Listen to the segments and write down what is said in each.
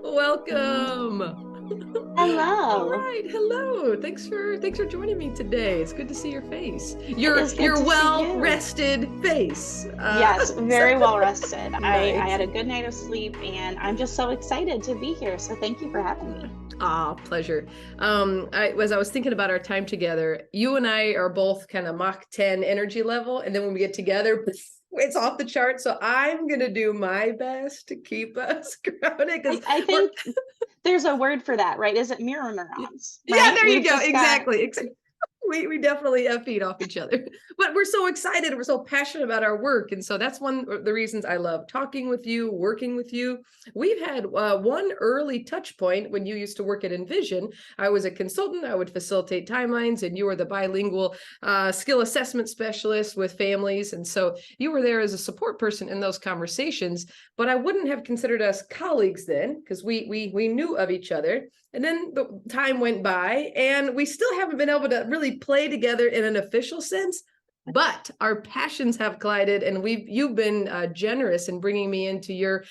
Welcome. All Hello. right. Hello. Thanks for joining me today. It's good to see your face. It Your is good your to see well you. rested face. Yes, So very well rested. I nice. had a good night of sleep and I'm just so excited to be here. So thank you for having me. Pleasure. I was thinking about our time together, you and I are both kind of Mach 10 energy level, and then when we get together, it's off the chart. So I'm gonna do my best to keep us grounded because I we're think there's a word for that, right? Is it mirror neurons, yeah, right? there you We've go. just got, Exactly. We definitely feed off each other, but we're so excited, we're so passionate about our work, and so that's one of the reasons I love talking with you, working with you. We've had one early touch point when you used to work at Envision. I was a consultant, I would facilitate timelines, and you were the bilingual skill assessment specialist with families, and so you were there as a support person in those conversations. But I wouldn't have considered us colleagues then, because we knew of each other. And then the time went by, and we still haven't been able to really play together in an official sense. But our passions have collided, and you've been generous in bringing me into your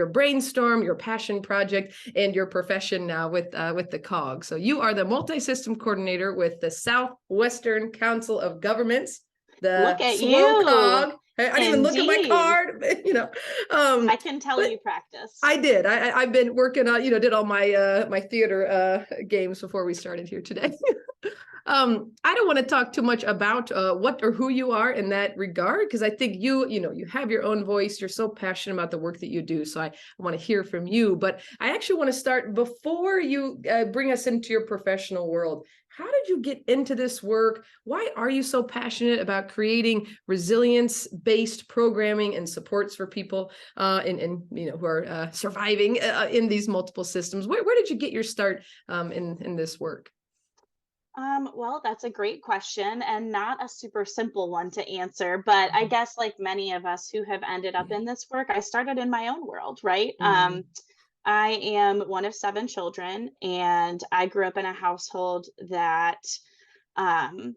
brainstorm, your passion project, and your profession now with the COG. So you are the multi-system coordinator with the Southwestern Council of Governments, look the at you. SWOCOG. I didn't even look at my Indeed. card, but. I can tell But you practiced. I did. I've been working on, did all my theater games before we started here today. I don't want to talk too much about what or who you are in that regard, because I think you have your own voice. You're so passionate about the work that you do. So I want to hear from you. But I actually want to start before you bring us into your professional world. How did you get into this work? Why are you so passionate about creating resilience-based programming and supports for people who are surviving in these multiple systems? Where did you get your start in this work? Well, that's a great question and not a super simple one to answer. But I guess, like many of us who have ended up Yeah. in this work, I started in my own world, right? Mm, I am one of seven children, and I grew up in a household that um,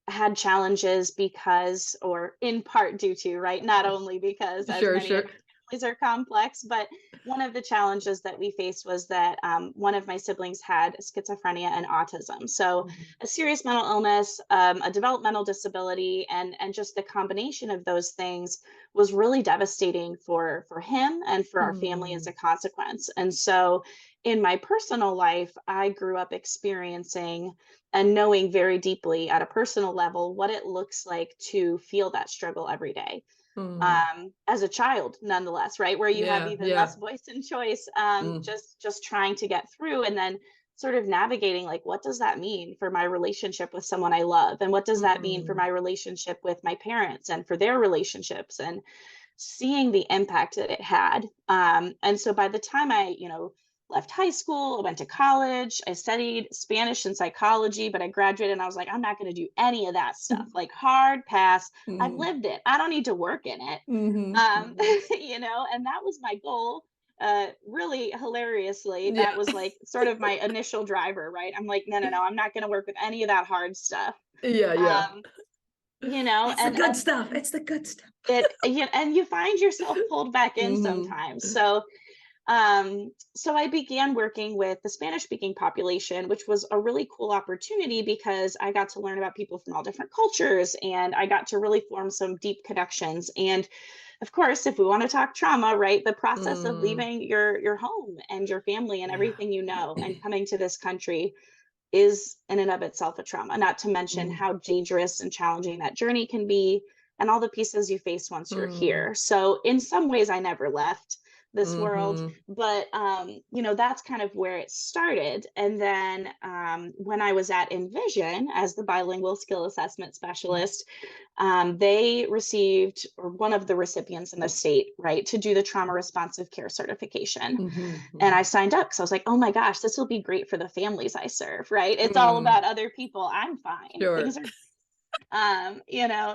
had challenges because, or in part due to, right? Not only because, as sure, many of sure. our families are complex, but one of the challenges that we faced was that one of my siblings had schizophrenia and autism. So, a serious mental illness, a developmental disability, and just the combination of those things was really devastating for him and for our family as Mm, a consequence. And so, in my personal life, I grew up experiencing and knowing very deeply at a personal level what it looks like to feel that struggle every day, mm, as a child nonetheless, right, where you have yeah, even less yeah. voice and choice, Mm, just trying to get through, and then sort of navigating, like, what does that mean for my relationship with someone I love, and what does that mean for mm, my relationship with my parents and for their relationships, and seeing the impact that it had. And so by the time I, left high school, I went to college, I studied Spanish and psychology, but I graduated and I was like, I'm not going to do any of that stuff. Like, hard pass. I've mm, lived it. I don't need to work in it. mhm, Um, mhm. and that was my goal. Really hilariously, that Yeah, was like sort of my initial driver, right? I'm like, no, no, no, I'm not going to work with any of that hard stuff. yeah, yeah. Um, you know, It's the and good and stuff. It's the good stuff. and you find yourself pulled back in Hmm. sometimes. So I began working with the Spanish speaking population, which was a really cool opportunity because I got to learn about people from all different cultures and I got to really form some deep connections. And of course, if we want to talk trauma, right, the process of Mm, leaving your home and your family and yeah. everything and coming to this country is in and of itself a trauma, not to mention Mm, how dangerous and challenging that journey can be and all the pieces you face once you're mm, here. So in some ways I never left this world, mhm, but that's kind of where it started. And then when I was at Envision as the bilingual skill assessment specialist, they received, or one of the recipients in the state, right, to do the trauma responsive care certification. mhm, And I mhm. signed up because I was like, oh my gosh, this will be great for the families I serve, right? It's all Mm, about other people. I'm fine. sure. Things are,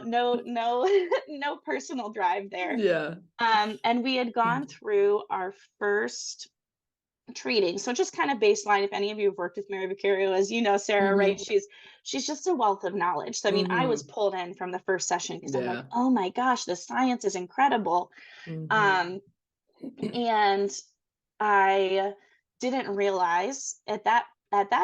no, no personal drive there. Yeah. And we had gone through our first treating. So just kind of baseline, if any of you have worked with Mary Vicario, as you know, Sarah, right? Mm-hmm. She's just a wealth of knowledge. So I mean, I was Mm-hmm. pulled in from the first session because I'm like, Yeah. oh my gosh, the science is incredible. Mm-hmm. Um, and I didn't realize at that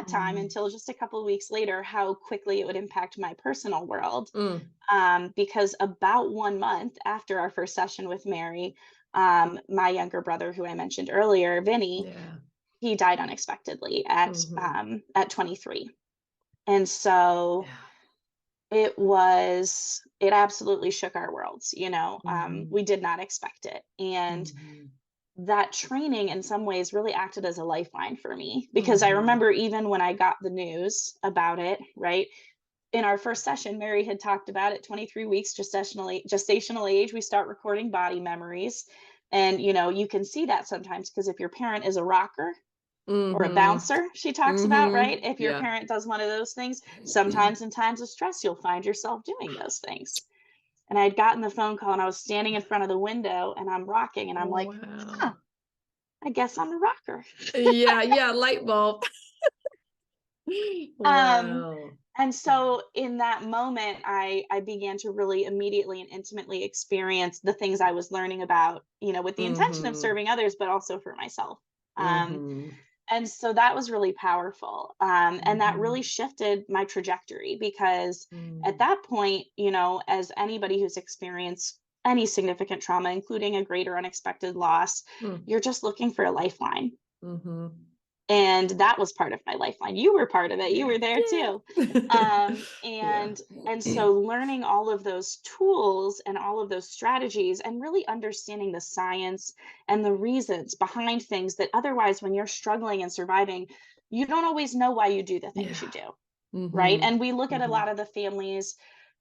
time Mm-hmm. until just a couple of weeks later how quickly it would impact my personal world. Mm. Because about 1 month after our first session with Mary, my younger brother, who I mentioned earlier, Vinny, Yeah. he died unexpectedly Mm-hmm. at 23. And so Yeah. it absolutely shook our worlds, you know. Mm-hmm. We did not expect it. And Mm-hmm. that training in some ways really acted as a lifeline for me, because I Mm-hmm. remember even when I got the news about it, right? In our first session, Mary had talked about at 23 weeks gestational age, we start recording body memories. And, you know, you can see that sometimes because if your parent is a rocker or a Mm-hmm. bouncer, she talks about, Mm-hmm. right? If your Yeah. parent does one of those things, sometimes in times of stress, you'll find yourself doing those things. And I'd gotten the phone call and I was standing in front of the window and I'm rocking and I'm like, huh, Wow. I guess I'm a rocker. Yeah, yeah, light bulb. Um, Wow. and so in that moment, I began to really immediately and intimately experience the things I was learning about, you know, with the intention of Mm-hmm. serving others, but also for myself. Um, Mm-hmm. and so that was really powerful. And that Mm-hmm. really shifted my trajectory because at Mm. that point, you know, as anybody who's experienced any significant trauma, including a great or unexpected loss, Mm. you're just looking for a lifeline. Mm-hmm. And that was part of my lifeline. You were part of it. You Yeah. were there too. Yeah. Um, Yeah. and and so learning all of those tools and all of those strategies and really understanding the science and the reasons behind things that otherwise when you're struggling and surviving, you don't always know why you do the things you Yeah. do, right? Mm-hmm. And we look at a Mm-hmm. lot of the families,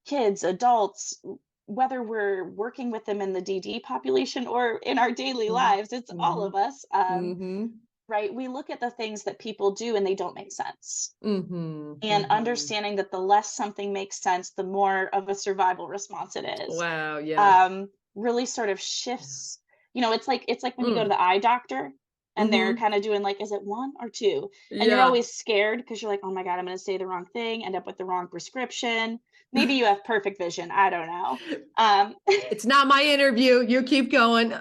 kids, adults, whether we're working with them in the DD population or in our daily lives, it's all Mm-hmm. of us. Mm-hmm. Right? We look at the things that people do and they don't make sense. Mm-hmm. And Mm-hmm. understanding that the less something makes sense, the more of a survival response it is, Wow. Yeah. really sort of Yeah. shifts. You know, it's like when you go to Mm. the eye doctor and they're Mm-hmm. kind of doing like, is it one or two? And you're Yeah. always scared because you're like, oh my God, I'm going to say the wrong thing, end up with the wrong prescription. Maybe you have perfect vision. I don't know. Um, It's not my interview. You keep going.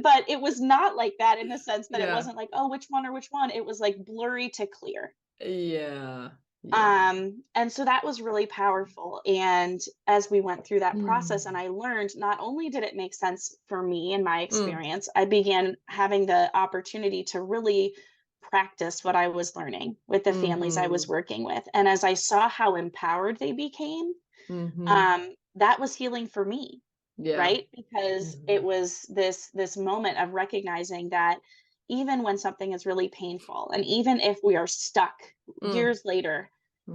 but it was not like that in the sense that it Yeah. wasn't like, oh, which one or which one. It was like blurry to clear. Yeah. Yeah. And so that was really powerful. And as we went through that process and Mm. I learned, not only did it make sense for me and my Mm. experience, I began having the opportunity to really practice what I was learning with the families I was Mhm. working with. And as I saw how empowered they became, Mhm. that was healing for me, Yeah. right? Because it Mhm. was this moment of recognizing that even when something is really painful, and even if we are stuck Mm. years later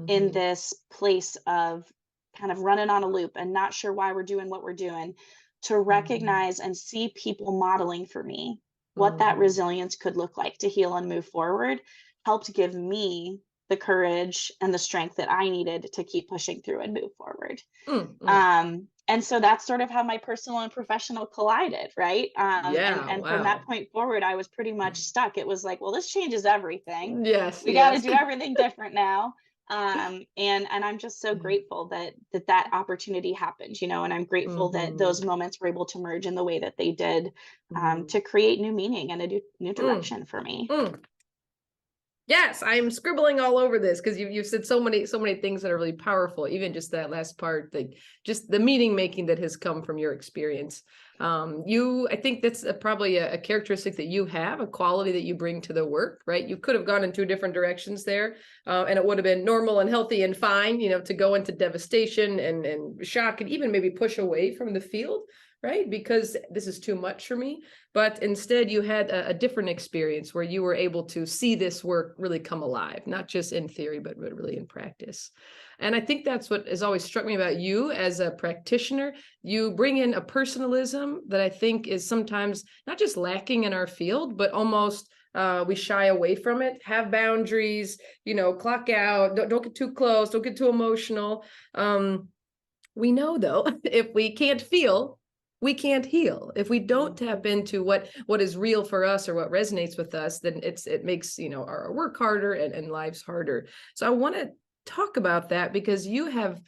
in Mhm. this place of kind of running on a loop and not sure why we're doing what we're doing, to Mhm. recognize and see people modeling for me what that Mhm. resilience could look like to heal and move forward helped give me the courage and the strength that I needed to keep pushing through and move forward. Mm. Mm. And so that's sort of how my personal and professional collided, right? Yeah. And from that Wow. point forward, I was pretty much stuck. It was like, well, this changes everything. Yes. We got to Yes. do everything different now. And I'm just so Yeah. grateful that opportunity happened, you know, and I'm grateful that Mhm. those moments were able to merge in the way that they did, Mhm. to create new meaning and a new Mm. direction for me. Mm. Yes, I'm scribbling all over this because you've said so many things that are really powerful. Even just that last part, like just the meaning making that has come from your experience. I think that's probably a characteristic that you have, a quality that you bring to the work, right? You could have gone in two different directions there, and it would have been normal and healthy and fine, to go into devastation and shock and even maybe push away from the field, right? Because this is too much for me. But instead, you had a different experience where you were able to see this work really come alive, not just in theory, but really in practice. And I think that's what has always struck me about you as a practitioner. You bring in a personalism that I think is sometimes not just lacking in our field, but almost we shy away from it, have boundaries, clock out, don't get too close, don't get too emotional. We know though, if we can't feel, we can't heal. If we don't tap into what is real for us or what resonates with us, then it makes, our work harder and lives harder. So I want to talk about that, because you have,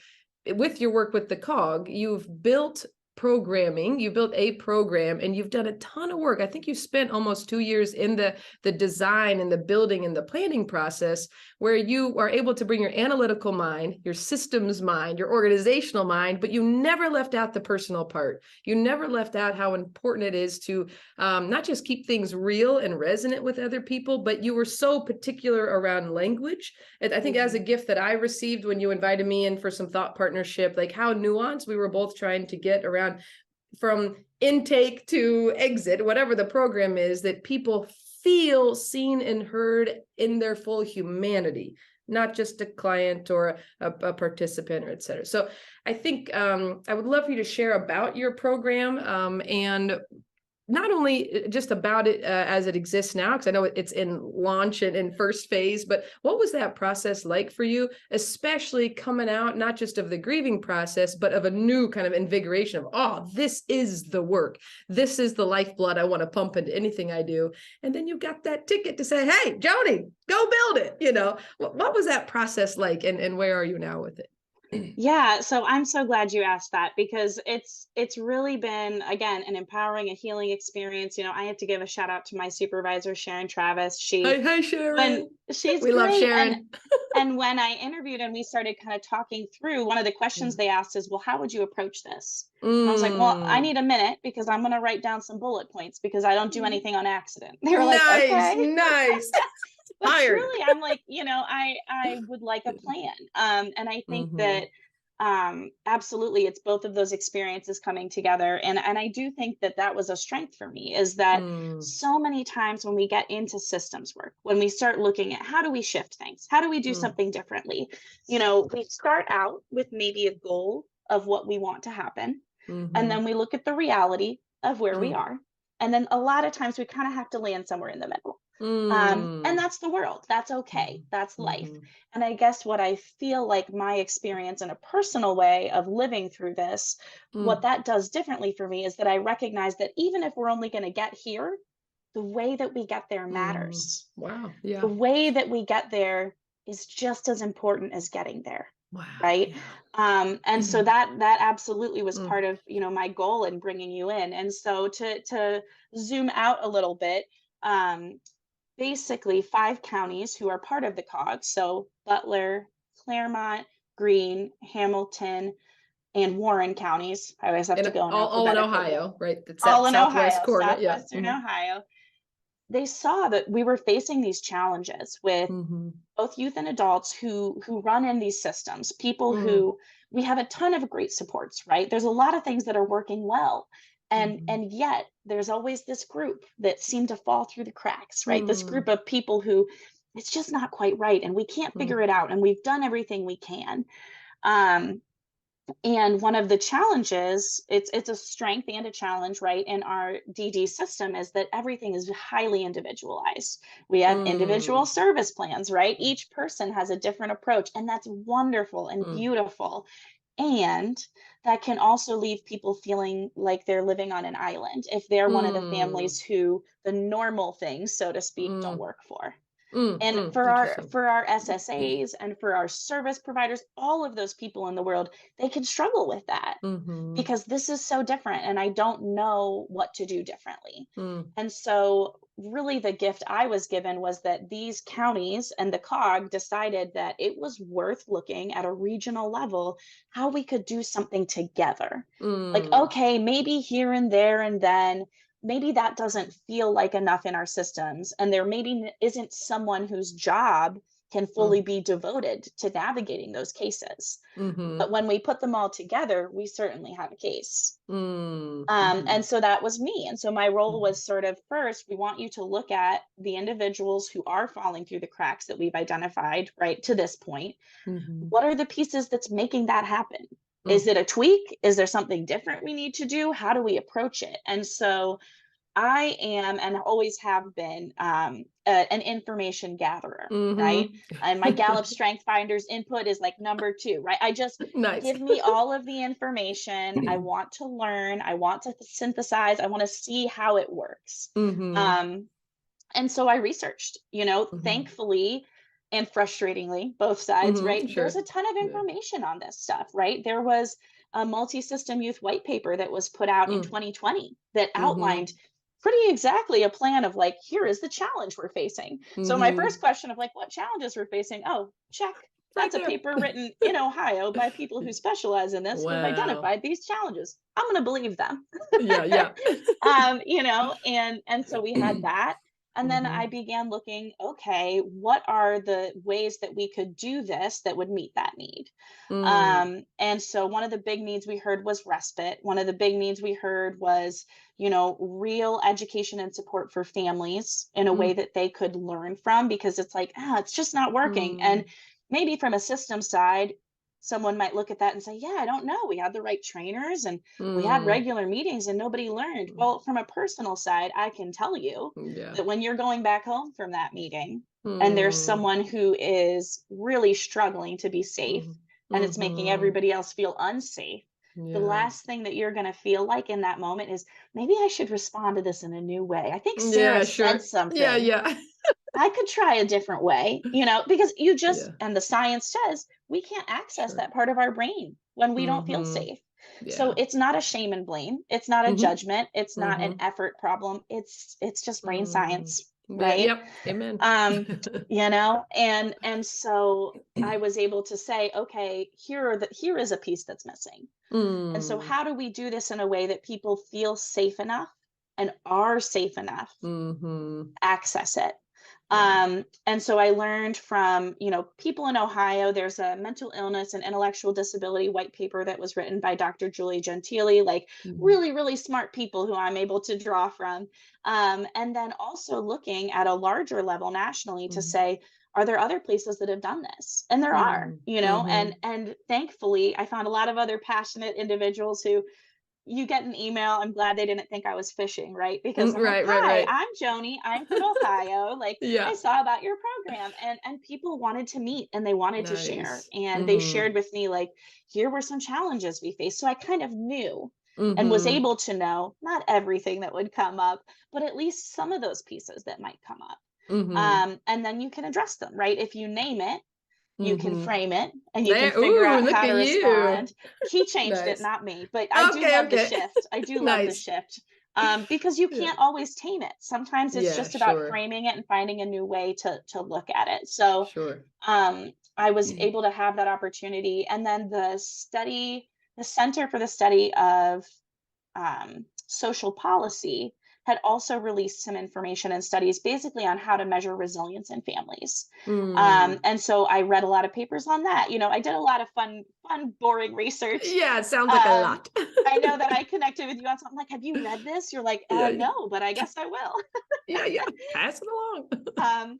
with your work with the COG, you've built programming, you built a program, and you've done a ton of work. I think you spent almost 2 years in the design and the building and the planning process, where you are able to bring your analytical mind, your systems mind, your organizational mind, but you never left out the personal part. You never left out how important it is to not just keep things real and resonant with other people, but you were so particular around language. And I think as a gift that I received when you invited me in for some thought partnership, like how nuanced we were both trying to get around from intake to exit, whatever the program is, that people feel seen and heard in their full humanity, not just a client or a participant, or et cetera. So I think I would love for you to share about your program, and not only just about it as it exists now, because I know it's in launch and in first phase, but what was that process like for you, especially coming out, not just of the grieving process, but of a new kind of invigoration of, oh, this is the work. This is the lifeblood I want to pump into anything I do. And then you got that ticket to say, hey, Joanie, go build it. What was that process like, and where are you now with it? Yeah, so I'm so glad you asked that, because it's really been, again, an empowering, a healing experience. I have to give a shout out to my supervisor, Sharon Travis. Hey, Sharon. She's We love great. Sharon. And when I interviewed and we started kind of talking through, one of the questions they asked is, well, how would you approach this? And I was like, well, I need a minute, because I'm going to write down some bullet points, because I don't do anything on accident. They were like, okay. Nice. But truly, I'm like, I would like a plan. And I think that absolutely, it's both of those experiences coming together. And I do think that was a strength for me, is that so many times when we get into systems work, when we start looking at how do we shift things, how do we do something differently, we start out with maybe a goal of what we want to happen. And then we look at the reality of where we are. And then a lot of times we kind of have to land somewhere in the middle. And that's the world. That's okay. That's life. And I guess what I feel like my experience in a personal way of living through this, what that does differently for me is that I recognize that even if we're only going to get here, the way that we get there matters. Wow. Yeah. The way that we get there is just as important as getting there. Wow. Right. Yeah. And so that absolutely was part of, my goal in bringing you in. And so to zoom out a little bit, basically 5 counties who are part of the COG. So Butler, Claremont, Greene, Hamilton, and Warren counties. I always have to go in all in Ohio, right? That's all in southwest Ohio, corner. southwestern Ohio. They saw that we were facing these challenges with both youth and adults who run in these systems, people who we have a ton of great supports, right? There's a lot of things that are working well. And yet there's always this group that seem to fall through the cracks, right? This group of people who it's just not quite right. And we can't figure it out. And we've done everything we can. And one of the challenges, it's a strength and a challenge, right, in our DD system, is that everything is highly individualized. We have individual service plans, right? Each person has a different approach, and that's wonderful and beautiful. And that can also leave people feeling like they're living on an island if they're one of the families who the normal things, so to speak, don't work for. And for our SSAs and for our service providers, all of those people in the world, they can struggle with that because this is so different and I don't know what to do differently. And so really the gift I was given was that these counties and the COG decided that it was worth looking at a regional level how we could do something together. Like, okay, maybe here and there and then, maybe that doesn't feel like enough in our systems. And there maybe isn't someone whose job can fully be devoted to navigating those cases. But when we put them all together, we certainly have a case. And so that was me. And so my role was sort of, first, we want you to look at the individuals who are falling through the cracks that we've identified, right, to this point. What are the pieces that's making that happen? Is it a tweak? Is there something different we need to do? How do we approach it? And so I am and always have been an information gatherer, right? And my Gallup Strength Finders input is like number 2, right? I just Nice. give me all of the information. I want to learn. I want to synthesize. I want to see how it works. And so I researched, thankfully and frustratingly, both sides, right? There's Sure. a ton of Yeah. information on this stuff, right? There was a multi-system youth white paper that was put out in 2020 that outlined pretty exactly a plan of like, here is the challenge we're facing. So my first question of like, what challenges we're facing? Oh, check. Right That's a there. paper written in Ohio by people who specialize in this, who have Wow. identified these challenges. I'm going to believe them. Yeah, yeah. And so we had that. And then I began looking, okay, what are the ways that we could do this that would meet that need? And so one of the big needs we heard was respite. One of the big needs we heard was, real education and support for families in a way that they could learn from, because it's like, it's just not working. And maybe from a system side, someone might look at that and say, yeah, I don't know. We had the right trainers and we had regular meetings and nobody learned. Well, from a personal side, I can tell you Yeah. that when you're going back home from that meeting and there's someone who is really struggling to be safe and it's making everybody else feel unsafe, the last thing that you're going to feel like in that moment is, maybe I should respond to this in a new way. I think Sarah Yeah, said sure. Yeah, something. yeah. I could try a different way, because you just, Yeah, and the science says we can't access sure. that part of our brain when we don't feel Mm-hmm. safe. So Yeah. it's not a shame and blame. It's not a Mm-hmm. judgment. It's not an Mm-hmm. effort problem. It's just brain Mm. science, Yeah, right? yep. Amen. And so I was able to say, okay, here is a piece that's missing. And so Mm. how do we do this in a way that people feel safe enough and are safe enough Mm-hmm. access it? Yeah. And so I learned from, people in Ohio. There's a mental illness and intellectual disability white paper that was written by Dr. Joanie Justiniano, like Mm-hmm. really, really smart people who I'm able to draw from. And then also looking at a larger level nationally to say, are there other places that have done this? And there are, Mm-hmm. and thankfully I found a lot of other passionate individuals who, you get an email. I'm glad they didn't think I was fishing, right? Because I'm like, Right, right, hi, right. I'm Joanie. I'm from Ohio. Like, I Yeah. saw about your program, and people wanted to meet and they wanted to share. Nice. And they shared with me, like, here were some challenges we faced. So I kind of knew and was Mm-hmm. able to know not everything that would come up, but at least some of those pieces that might come up. Mm-hmm. And then you can address them, right? If you name it, you can Mm-hmm. frame it and you can There. figure Ooh, out look how to at you. respond. He changed it, Nice. not me, but I do Okay, love the okay. shift. I do love the Nice. shift, because you Yeah. can't always tame it. Sometimes it's Yeah, just about sure. framing it and finding a new way to look at it. So Sure. I was able to have that opportunity. And then the Center for the Study of Social Policy had also released some information and studies basically on how to measure resilience in families. Mm. And so I read a lot of papers on that. I did a lot of fun, boring research. Yeah, it sounds like a Um, lot. I know that I connected with you on something like, have you read this? You're like, Yeah, yeah. no, but I guess I will. Yeah, yeah. Pass it along. Um,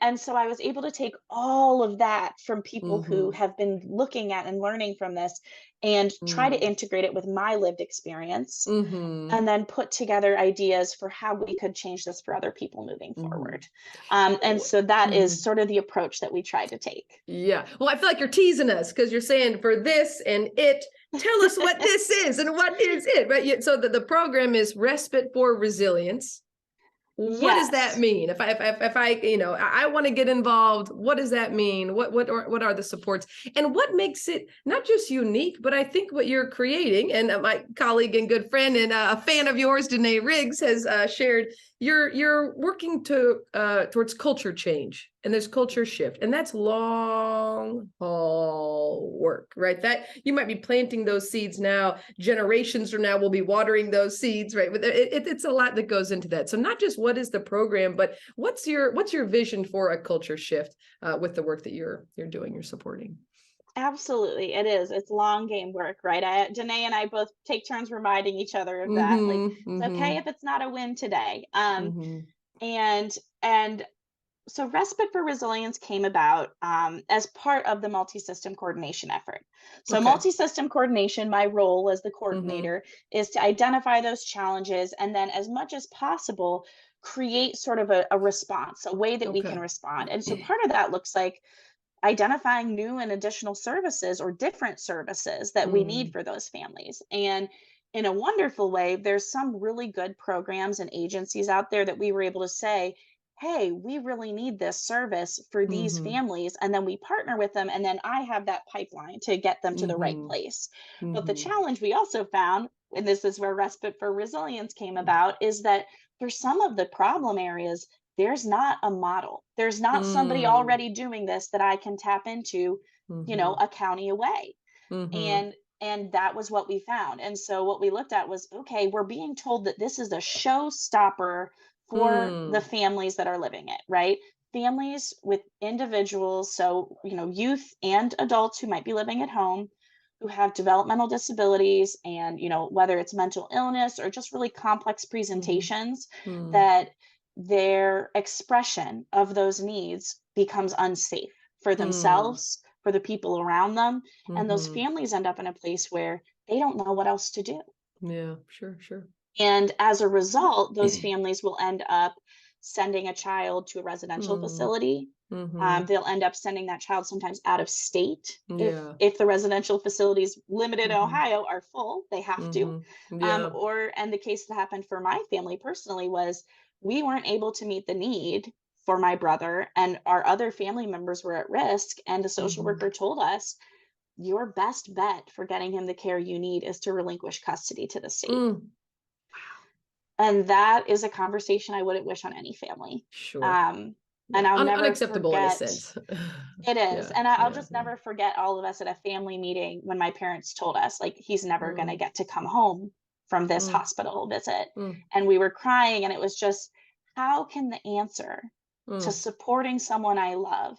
and so I was able to take all of that from people who Mm-hmm. have been looking at and learning from this and try to Mm. integrate it with my lived experience Mm-hmm. and then put together ideas for how we could change this for other people moving Mm-hmm. forward. And so that Mm-hmm. is sort of the approach that we try to take. Yeah. Well, I feel like you're teasing us because you're saying for this and it, tell us what this is and what is it, right? So the program is Respite for Resilience. What does that Yes. mean? If I want to get involved, what does that mean? What are the supports, and what makes it not just unique, but I think what you're creating, and my colleague and good friend and a fan of yours, Danae Riggs, has shared. You're working towards culture change, and there's culture shift, and that's long haul work, right? That you might be planting those seeds now. Generations from now, we'll be watering those seeds, right? But it's a lot that goes into that. So not just what is the program, but what's your vision for a culture shift with the work that you're doing, you're supporting? Absolutely, it is. It's long game work, right? Danae and I both take turns reminding each other of that. Like, Mm-hmm. it's okay Mm-hmm. if it's not a win today. Mm-hmm. And So Respite for Resilience came about as part of the multi-system coordination effort. So Okay. multi-system coordination, my role as the Mm-hmm. coordinator is to identify those challenges and then as much as possible, create sort of a response, a way that we can Okay. respond. And so part of that looks like identifying new and additional services or different services that we need Mm, for those families. And in a wonderful way, there's some really good programs and agencies out there that we were able to say, hey, we really need this service for these mm-hmm. families. And then we partner with them. And then I have that pipeline to get them to the right Mm-hmm. place. But the Mm-hmm. challenge we also found, and this is where Respite for Resilience came about, is that for some of the problem areas, there's not a model. There's not somebody Mm, already doing this that I can tap into, mm-hmm. a county away. Mm-hmm. And that was what we found. And so what we looked at was, okay, we're being told that this is a showstopper for the Mm, families that are living it, right? Families with individuals, so, youth and adults who might be living at home who have developmental disabilities and, whether it's mental illness or just really complex mm-hmm. presentations, Mm, that their expression of those needs becomes unsafe for mm, themselves, for the people around them, and those mm-hmm. families end up in a place where they don't know what else to do. Yeah, sure, sure. And as a result, those families will end up sending a child to a residential Mm, facility. mm-hmm. They'll end up sending that child sometimes out of state Yeah. if the residential facilities limited in Mm-hmm. Ohio are full, they have to. Mm-hmm. Yeah. Or and the case that happened for my family personally was we weren't able to meet the need for my brother, and our other family members were at risk. And the social Mm-hmm. worker told us your best bet for getting him the care you need is to relinquish custody to the state. Mm, And that is a conversation I wouldn't wish on any family. sure. Um, and Yeah. I'll never Unacceptable in a forget sense. it is. Yeah. And I'll Yeah. just Yeah. never forget all of us at a family meeting when my parents told us, like, he's never going to Mm, get to come home from this mm, hospital visit. mm, And we were crying, and it was just, how can the answer to mm, supporting someone I love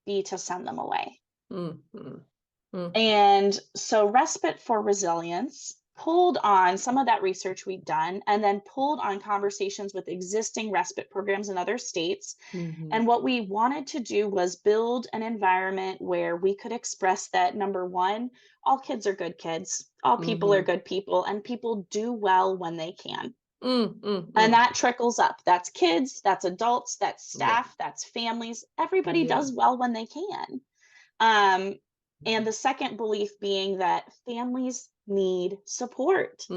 be to send them away? mm, mm, mm, And so Respite for Resilience pulled on some of that research we'd done and then pulled on conversations with existing respite programs in other states. mhm. And what we wanted to do was build an environment where we could express that number one, all kids are good kids, all people are Mhm. good people, and people do well when they can. Mm, mm, And mm. that trickles up. That's kids, that's adults, that's Yeah. staff, that's families. Everybody Yeah. does well when they can. Um, and the second belief being that families need support.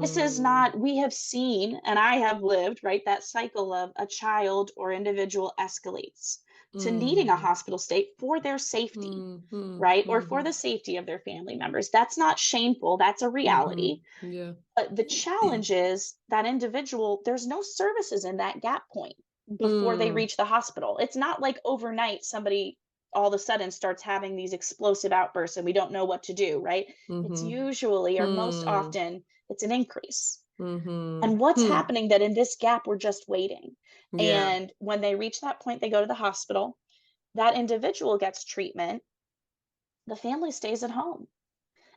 This is Mm, not, we have seen, and I have lived, right, that cycle of a child or individual escalates to needing a mm, hospital stay for their safety, mm, mm, right, or for mhm, the safety of their family members. That's not shameful, that's a reality. mhm. Yeah. But the challenge is that individual, there's no services in that gap point before they Mm, reach the hospital. It's not like overnight somebody all of a sudden starts having these explosive outbursts and we don't know what to do, right? It's mhm. usually or most Mm, often it's an increase. mhm. And what's Hmm. happening that in this gap we're just waiting. Yeah. And when they reach that point, they go to the hospital. That individual gets treatment. The family stays at home.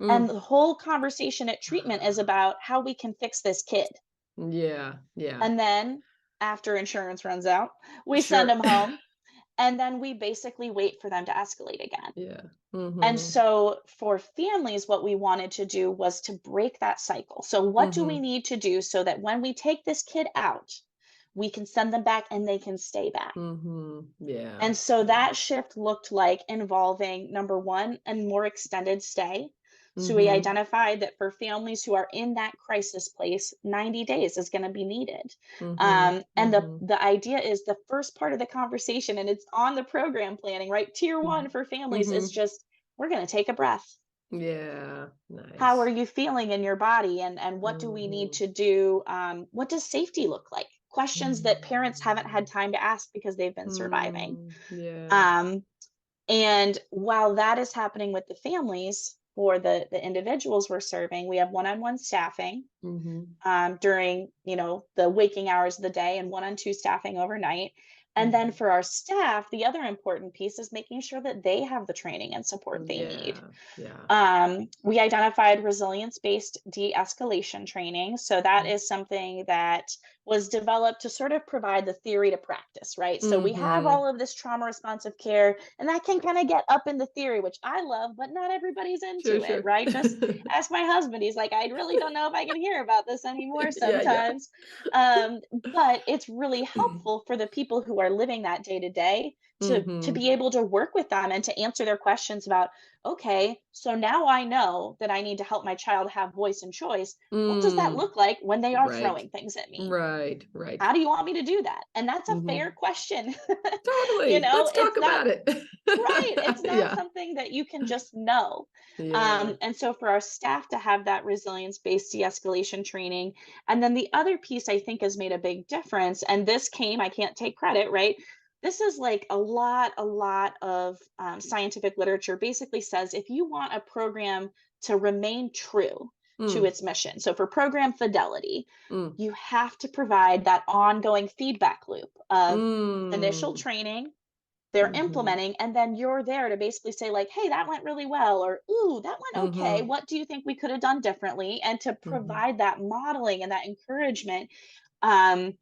And Mm. the whole conversation at treatment is about how we can fix this kid. Yeah. Yeah. And then after insurance runs out, we send Sure. them home, and then we basically wait for them to escalate again. Yeah. And Mhm. so for families, what we wanted to do was to break that cycle. So what do we Mhm. need to do so that when we take this kid out, we can send them back and they can stay back? Mhm. Yeah. And so Yeah. that shift looked like involving number one, a more extended stay. So we Mhm. identified that for families who are in that crisis place, 90 days is going to be needed. Mhm. And the, Mhm. the idea is the first part of the conversation, and it's on the program planning, right? Tier one Mhm. for families is Mhm. just, we're going to take a breath. Yeah. How are Nice. you feeling in your body? And what do we need Mhm. to do? What does safety look like? Questions that parents haven't had Mm. time to ask because they've been surviving. Yeah. Um, and while that is happening with the families for the individuals we're serving, we have one-on-one staffing Mhm. during the waking hours of the day and one-on-two staffing overnight. And then Mhm. for our staff, the other important piece is making sure that they have the training and support they need. Yeah, yeah. We identified resilience-based de-escalation training. So that is something that was developed to sort of provide the theory to practice, right? So we have Mhm. all of this trauma responsive care, and that can kind of get up in the theory, which I love, but not everybody's Sure, into it, sure. right? Just ask my husband. He's like, I really don't know if I can hear about this anymore Yeah, yeah. sometimes. Um, but it's really helpful for the people who are living that day to day to Mhm. be able to work with them and to answer their questions about, okay, so now I know that I need to help my child have voice and choice. What does that Mm. look like when they are Right. throwing things at me? Right, right. How do you want me to do that? And that's a fair Mhm. question. Totally. Let's talk It's not about it. right. It's not Yeah. something that you can just know. Yeah. And so for our staff to have that resilience based de escalation training. And then the other piece I think has made a big difference. And this came, I can't take credit, right? This is like a lot of scientific literature basically says if you want a program to remain true to Mm, its mission, so for program fidelity, mm, you have to provide that ongoing feedback loop of initial mm. training, they're Mhm. implementing, and then you're there to basically say like, hey, that went really well, or ooh, that went okay, Mhm. what do you think we could have done differently, and to Mhm. provide that modeling and that encouragement, um,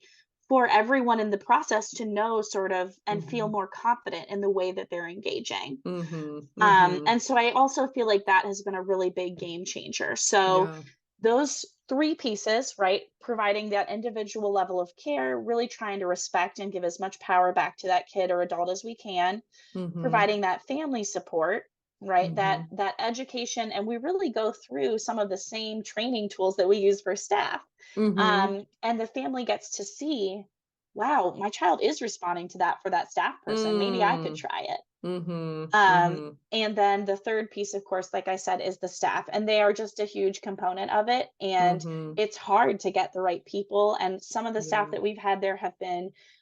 for everyone in the process to know sort of and feel Mhm. more confident in the way that they're engaging. Mhm. Mhm. And so I also feel like that has been a really big game changer. So Yeah. those three pieces, right? Providing that individual level of care, really trying to respect and give as much power back to that kid or adult as we can, Mhm. providing that family support, right? That Mhm. that education, and we really go through some of the same training tools that we use for staff. Mhm. And the family gets to see, wow, my child is responding to that for that staff person. Maybe I could Mm. try it. Mhm. Um, Mhm. and then the third piece, of course, like I said, is the staff, and they are just a huge component of it. And Mhm. it's hard to get the right people. And some of the staff Yeah. that we've had there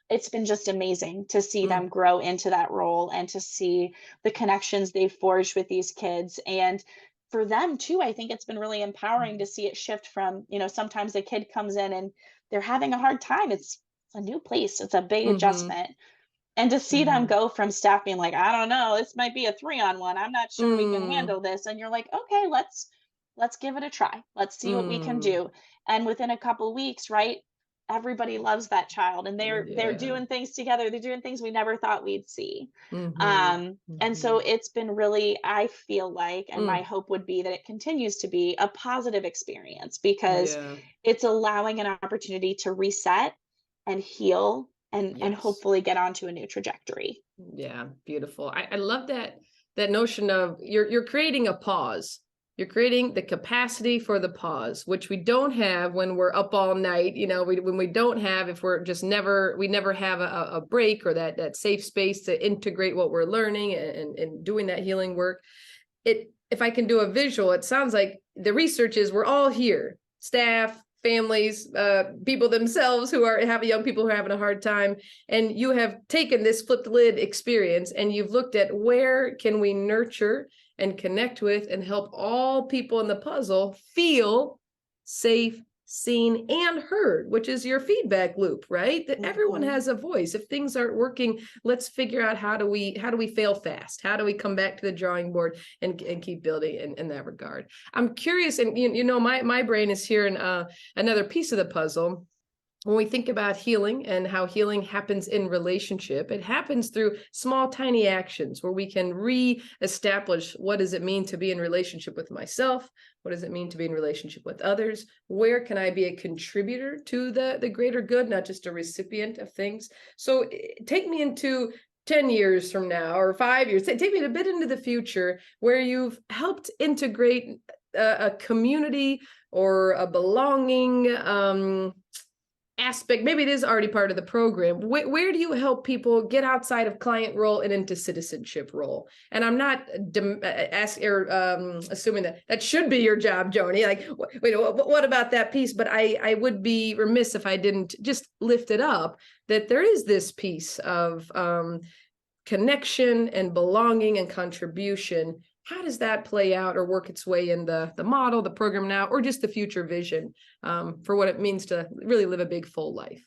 it's been just amazing to see them Mm. grow into that role and to see the connections they've forged with these kids. And for them too, I think it's been really empowering to see it shift from, sometimes a kid comes in and they're having a hard time. It's a new place, it's a big Mhm. adjustment, and to see them Mhm. go from staff being like, I don't know, this might be a 3-on-1. I'm not sure we can Mm. handle this. And you're like, okay, let's give it a try. Let's see what we can Mm. do. And within a couple weeks, right? Everybody loves that child and they're Yeah. doing things together. They're doing things we never thought we'd see. Mhm. And so Mhm. it's been really, I feel like, and my Mm. hope would be that it continues to be a positive experience because Yeah. it's allowing an opportunity to reset and heal and Yes. hopefully get onto a new trajectory. Yeah, beautiful. I love that notion of you're creating a pause. You're creating the capacity for the pause, which we don't have when we're up all night. When we don't have, if we're just we never have a break or that safe space to integrate what we're learning and doing that healing work. If I can do a visual, it sounds like the research is we're all here, staff, families, people themselves who have young people who are having a hard time, and you have taken this flipped lid experience and you've looked at where can we nurture and connect with and help all people in the puzzle feel safe, seen, and heard, which is your feedback loop, right? That everyone Mhm. has a voice. If things aren't working, let's figure out how do we fail fast? How do we come back to the drawing board and keep building in that regard? I'm curious, and my brain is here in another piece of the puzzle. When we think about healing and how healing happens in relationship, it happens through small, tiny actions where we can re-establish what does it mean to be in relationship with myself? What does it mean to be in relationship with others? Where can I be a contributor to the greater good, not just a recipient of things? So take me into 10 years from now or 5 years, take me a bit into the future where you've helped integrate a community or a belonging aspect. Maybe it is already part of the program. Where do you help people get outside of client role and into citizenship role? And I'm not assuming that should be your job, Joanie. Like, wait, what about that piece? But I would be remiss if I didn't just lift it up that there is this piece of connection and belonging and contribution. How does that play out or work its way in the model, the program now, or just the future vision for what it means to really live a big, full life?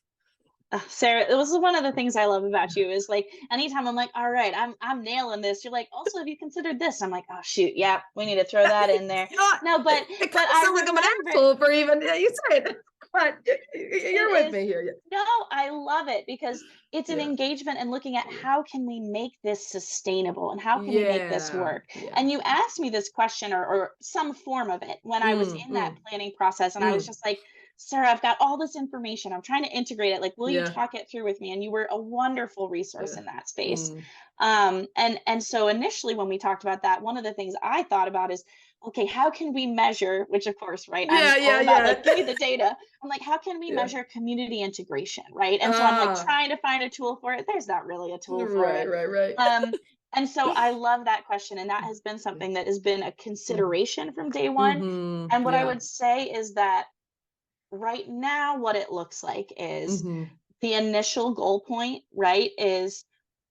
Sarah, it was one of the things I love about you is like anytime I'm like, all right, I'm nailing this. You're like, also, have you considered this? I'm like, oh shoot, yeah, we need to throw that in there. No, but it kind but of I sounds like I'm an remember asshole for even you say it, but you're with it is me here. no, I love it because it's an Yeah, engagement and looking at how can we make this sustainable and how can we make this yeah, work. yeah. And you asked me this question or some form of it when I was Mm, in that mm, planning process, and I was mm. just like, Sarah, I've got all this information. I'm trying to integrate it. Like, will you Yeah, talk it through with me? And you were a wonderful resource yeah. in that space. Mm. And so initially when we talked about that, one of the things I thought about is, okay, how can we measure, which of course, right, I'm Yeah, yeah, all about like, yeah. give me the data. I'm like, how can we Yeah. measure community integration, right? And so I'm like Ah, trying to find a tool for it. There's not really a tool for right, it. right, right. Um, and so I love that question. And that has been Yeah. something that has been a Mm. consideration from day one. Mm-hmm. And what I Yeah. would say is that right now, what it looks like is Mm-hmm. the initial goal point, right, is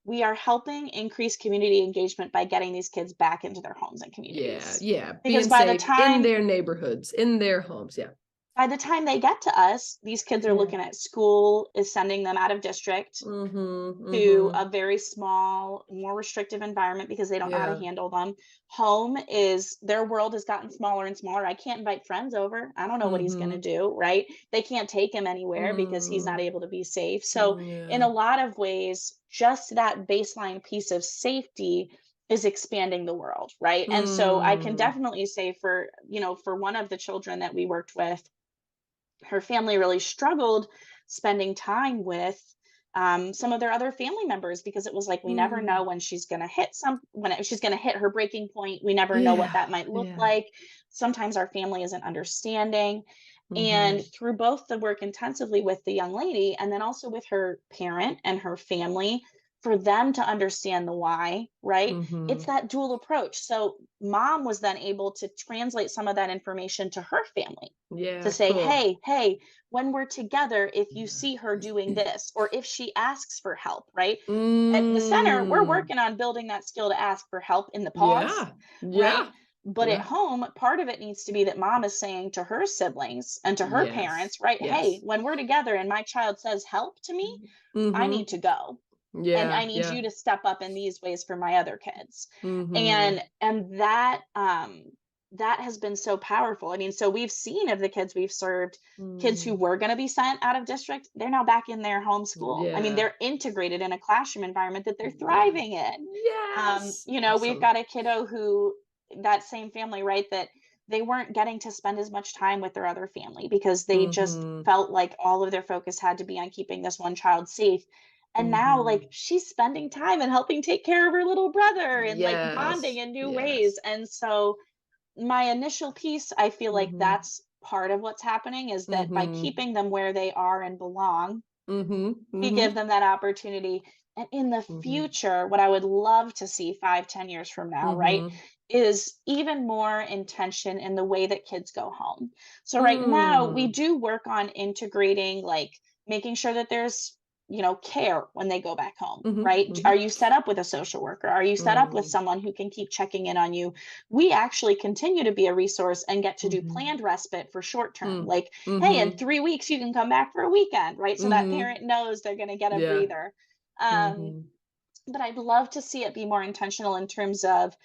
we are helping increase community engagement by getting these kids back into their homes and Yeah, communities. yeah. Because Being safe in their neighborhoods, in their homes. Yeah. by the time they get to us, these kids are Yeah. looking at school is sending them out of district Mm-hmm. to Mm-hmm. a very small, more restrictive environment because they don't know how to Yeah. handle them. Home is their world has gotten smaller and smaller. I can't invite friends over. I don't know what he's going to Mm-hmm. do, right? They can't take him anywhere because he's Mm. not able to be safe. So, in Yeah. a lot of ways, just that baseline piece of safety is expanding the world, right? And so I can Mm. definitely say for, for one of the children that we worked with, her family really struggled spending time with some of their other family members because it was like we never know Mm. when she's going to she's going to hit her breaking point. We never know what Yeah. that might look Yeah. like. Sometimes our family isn't understanding. And Mm-hmm. through both the work intensively with the young lady and then also with her parent and her family, for them to understand the why, right? It's Mm-hmm. that dual approach. So mom was then able to translate some of that information to her family to Yeah, say, cool. hey, when we're together, if you see her doing this, or if she asks for help, right? At the center, we're Mm. working on building that skill to ask for help in the pause, Yeah. right? Yeah. But at Yeah. home, part of it needs to be that mom is saying to her siblings and to her Yes. parents, right? Hey, Yes. when we're together and my child says help to me, I need Mm-hmm. to go. And I Yeah. need Yeah. you to step up in these ways for my other kids. Mm-hmm. And that has been so powerful. I mean, so we've seen of the kids we've served, kids who Mm. were going to be sent out of district, they're now back in their home school. I mean, Yeah. they're integrated in a classroom environment that they're Yeah. thriving in. Yes. We've Awesome. got a kiddo who, that same family, right, that they weren't getting to spend as much time with their other family because they just Mm-hmm. felt like all of their focus had to be on keeping this one child safe. And now, Mm-hmm. like, she's spending time and helping take care of her little brother and like bonding Yes. in new ways. Yes. And so, my initial piece, I feel like Mm-hmm. that's part of what's happening is that by Mm-hmm. keeping them where they are and belong, Mm-hmm. we Mm-hmm. give them that opportunity. And in the Mm-hmm. future, what I would love to see 5, 10 years from now, right, Mm-hmm. is even more intention in the way that kids go home. So right now, we Mm. do work on integrating, like making sure that there's, care when they go back home, Mm-hmm. right? Mm-hmm. Are you set up with a social worker? Are you set up with Mm. someone who can keep checking in on you? We actually continue to be a resource and get to do Mm-hmm. planned respite for short term. Mm. Like, hey, in Mm-hmm. 3 weeks, you can come back for a weekend, right? So that Mm-hmm. parent knows they're going to get a Yeah. breather. Um, Mm-hmm. but I'd love to see it be more intentional in terms of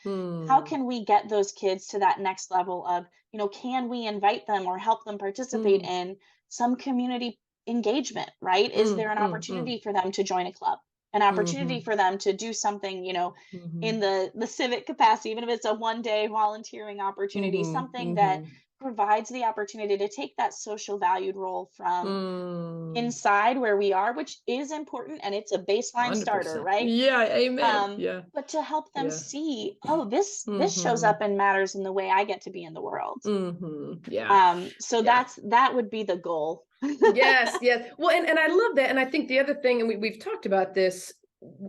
how Mm. can we get those kids to that next level of, can we invite them or help them participate Mm. in some community engagement, right? Is Mm. there an Mm. Mm. opportunity for them to join a club? An opportunity Mm-hmm. for them to do something, in Mm-hmm. the civic capacity, even if it's a one-day volunteering opportunity, Mm-hmm. something that Mm-hmm. provides the opportunity to take that social valued role from Mm. inside where we are, which is important and it's a baseline starter, 100%. right? Yeah, amen. um Yeah. but to help them Yeah. see, oh, this shows Mm-hmm. up and matters in the way I get to be in the world. Mm-hmm. Yeah. So Yeah. that would be the goal. Yes, yes. Well, and I love that. And I think the other thing, and we've talked about this,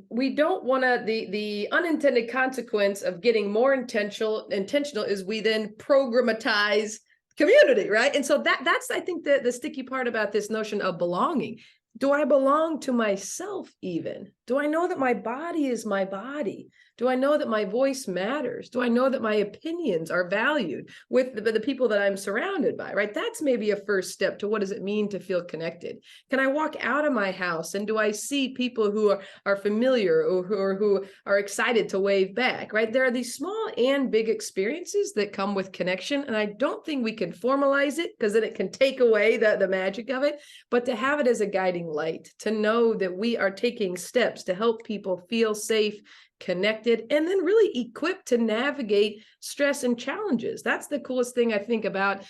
we don't want to, the unintended consequence of getting more intentional is we then programatize community, right? And so that's I think the sticky part about this notion of belonging. Do I belong to myself even? Do I know that my body is my body? Do I know that my voice matters? Do I know that my opinions are valued with the people that I'm surrounded by, right? That's maybe a first step to what does it mean to feel connected? Can I walk out of my house and do I see people who are familiar or who are excited to wave back, right? There are these small and big experiences that come with connection. And I don't think we can formalize it because then it can take away the magic of it, but to have it as a guiding light, to know that we are taking steps to help people feel safe, connected, and then really equipped to navigate stress and challenges. That's the coolest thing I think about,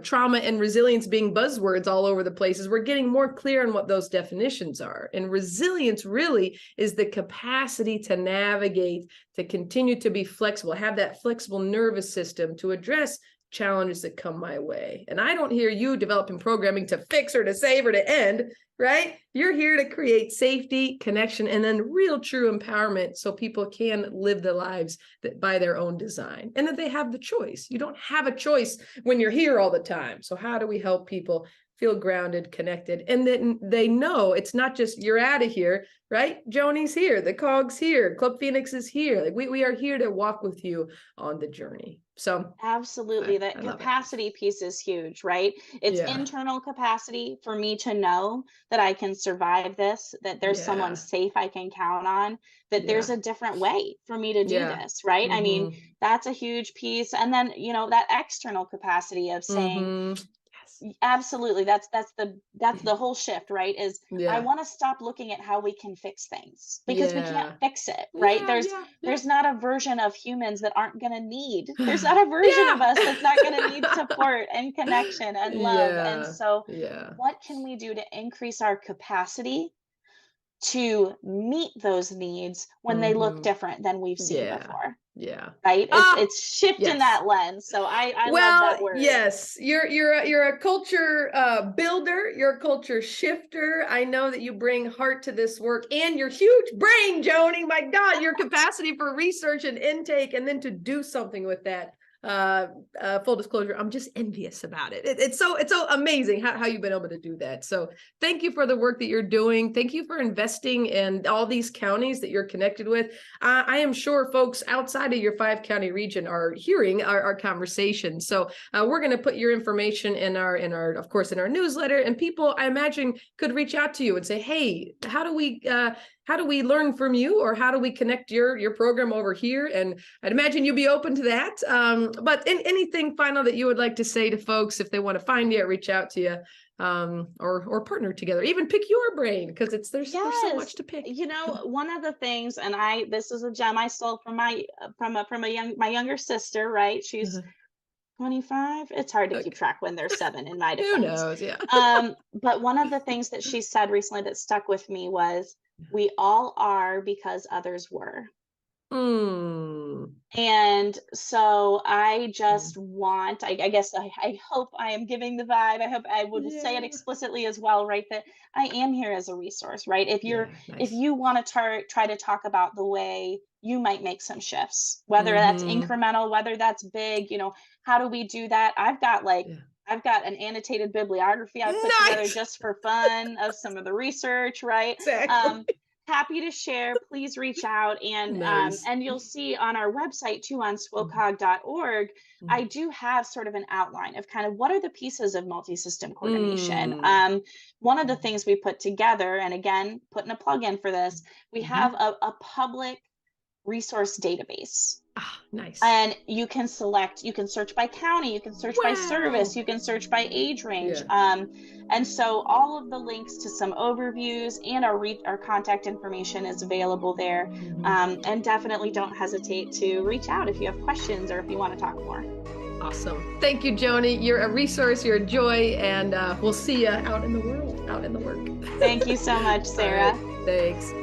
trauma and resilience being buzzwords all over the place, is we're getting more clear on what those definitions are. And resilience really is the capacity to navigate, to continue to be flexible, have that flexible nervous system to address challenges that come my way. And I don't hear you developing programming to fix or to save or to end, right? You're here to create safety, connection, and then real true empowerment so people can live their lives by their own design and that they have the choice. You don't have a choice when you're here all the time. So how do we help people feel grounded, connected, and then they know it's not just you're out of here, right? Joanie's here, the COG's here, Club Phoenix is here. Like we are here to walk with you on the journey. So absolutely, that capacity piece is huge, right? It's internal capacity for me to know that I can survive this, that there's someone safe I can count on, that there's a different way for me to do this, right? I mean, that's a huge piece. And then, that external capacity of saying, absolutely, that's the whole shift, right? Is I want to stop looking at how we can fix things because we can't fix it, right? There's not a version of humans that aren't going to need, there's not a version of us that's not going to need support and connection and love. And so what can we do to increase our capacity to meet those needs when they look different than we've seen before? Right. It's shifting that lens. So I love that word. Yes, you're a culture builder, you're a culture shifter. I know that you bring heart to this work and your huge brain, Joanie. My God, your capacity for research and intake, and then to do something with that. Full disclosure, I'm just envious about it. It's so amazing how you've been able to do that. So thank you for the work that you're doing. Thank you for investing in all these counties that you're connected with. I am sure folks outside of your 5-county region are hearing our conversation. So we're going to put your information in our of course in our newsletter, and people I imagine could reach out to you and say, hey, how do we learn from you, or how do we connect your program over here? And I'd imagine you'll be open to that. But anything final that you would like to say to folks if they want to find you, reach out to you, or partner together, even pick your brain, because there's so much to pick. One of the things, and this is a gem I stole from my younger sister, right? She's 25. It's hard to keep track when they're 7 in my defense. Who knows? Yeah. But one of the things that she said recently that stuck with me was, we all are because others were. And so I just want, I guess, I hope I am giving the vibe. I hope I would say it explicitly as well, right? That I am here as a resource, right? If you want to try to talk about the way you might make some shifts, whether that's incremental, whether that's big, how do we do that? I've got an annotated bibliography I put together just for fun of some of the research, right? Exactly. Happy to share. Please reach out, and and you'll see on our website too, on SWOCOG.org, I do have sort of an outline of kind of what are the pieces of multi-system coordination. One of the things we put together, and again, putting a plug in for this, we have a public resource database. Nice. And you can search by county, you can search by service, you can search by age range. And so all of the links to some overviews and our contact information is available there. And definitely don't hesitate to reach out if you have questions or if you want to talk more. Awesome. Thank you, Joanie. You're a resource, you're a joy, and we'll see you out in the world, out in the work. Thank you so much, Sarah. All right. Thanks.